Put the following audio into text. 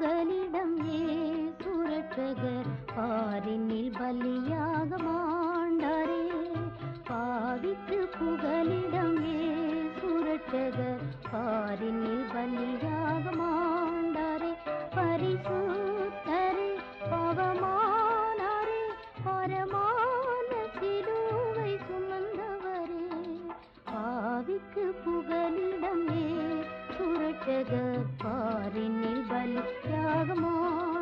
புகலிடம் இயேசு ரட்சகர் பாரினில் பலியாக மாண்டாரே. பாவிக்கு புகலிடம் இயேசு ரட்சகர் பாரினில் பலியாக மாண்டாரே. பரிசுத்தரே பாவமானாரே, பரமான சிலுவை சுமந்தவரே. பாவிக்கு புகலிடம் இயேசு ரட்சகர் பாரினில் பலியாக மாண்டாரே.